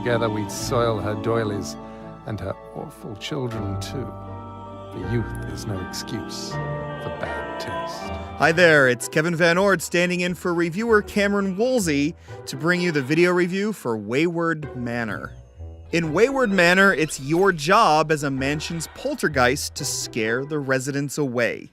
together we'd soil her doilies and her awful children too. The youth is no excuse for bad taste. Hi there, it's Kevin Van Ord standing in for reviewer Cameron Woolsey to bring you the video review for Wayward Manor. In Wayward Manor, it's your job as a mansion's poltergeist to scare the residents away.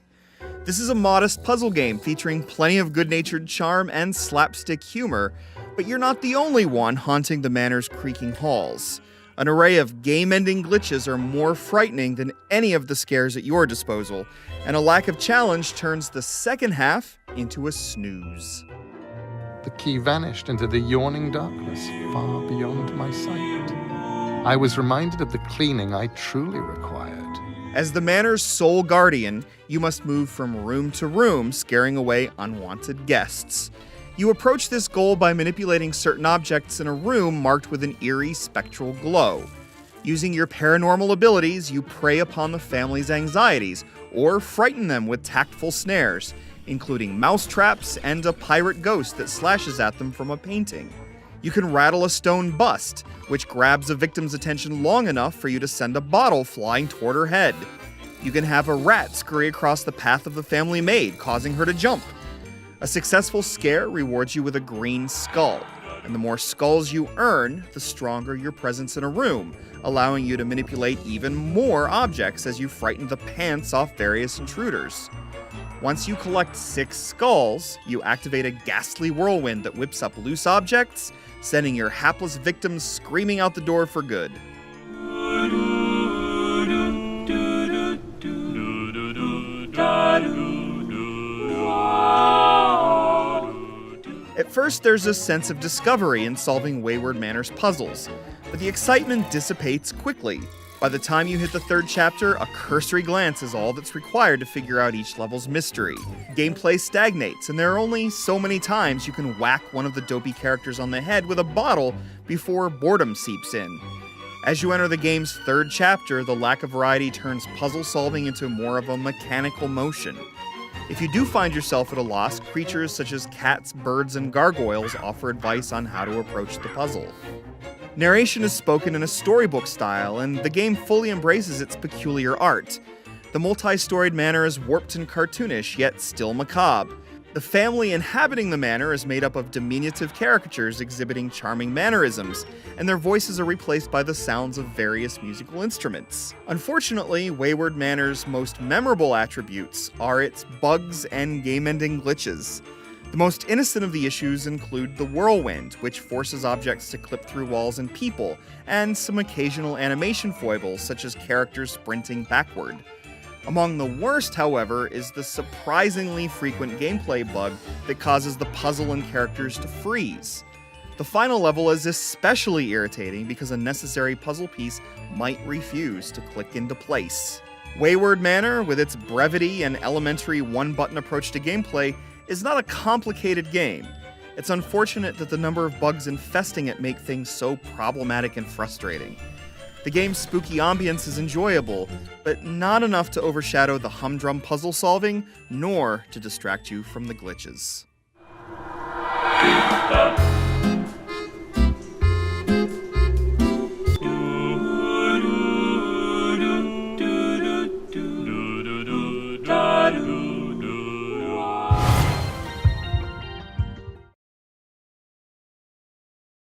This is a modest puzzle game featuring plenty of good-natured charm and slapstick humor, but you're not the only one haunting the manor's creaking halls. An array of game-ending glitches are more frightening than any of the scares at your disposal, and a lack of challenge turns the second half into a snooze. The key vanished into the yawning darkness far beyond my sight. I was reminded of the cleaning I truly required. As the manor's sole guardian, you must move from room to room, scaring away unwanted guests. You approach this goal by manipulating certain objects in a room marked with an eerie spectral glow. Using your paranormal abilities, you prey upon the family's anxieties, or frighten them with tactful snares, including mouse traps and a pirate ghost that slashes at them from a painting. You can rattle a stone bust, which grabs a victim's attention long enough for you to send a bottle flying toward her head. You can have a rat scurry across the path of the family maid, causing her to jump. A successful scare rewards you with a green skull, and the more skulls you earn, the stronger your presence in a room, allowing you to manipulate even more objects as you frighten the pants off various intruders. Once you collect 6 skulls, you activate a ghastly whirlwind that whips up loose objects, sending your hapless victims screaming out the door for good. At first, there's a sense of discovery in solving Wayward Manor's puzzles, but the excitement dissipates quickly. By the time you hit the 3rd chapter, a cursory glance is all that's required to figure out each level's mystery. Gameplay stagnates, and there are only so many times you can whack one of the dopey characters on the head with a bottle before boredom seeps in. As you enter the game's 3rd chapter, the lack of variety turns puzzle solving into more of a mechanical motion. If you do find yourself at a loss, creatures such as cats, birds, and gargoyles offer advice on how to approach the puzzle. Narration is spoken in a storybook style, and the game fully embraces its peculiar art. The multi-storied manor is warped and cartoonish, yet still macabre. The family inhabiting the manor is made up of diminutive caricatures exhibiting charming mannerisms, and their voices are replaced by the sounds of various musical instruments. Unfortunately, Wayward Manor's most memorable attributes are its bugs and game-ending glitches. The most innocent of the issues include the whirlwind, which forces objects to clip through walls and people, and some occasional animation foibles, such as characters sprinting backward. Among the worst, however, is the surprisingly frequent gameplay bug that causes the puzzle and characters to freeze. The final level is especially irritating because a necessary puzzle piece might refuse to click into place. Wayward Manor, with its brevity and elementary one-button approach to gameplay, is not a complicated game. It's unfortunate that the number of bugs infesting it make things so problematic and frustrating. The game's spooky ambience is enjoyable, but not enough to overshadow the humdrum puzzle solving, nor to distract you from the glitches.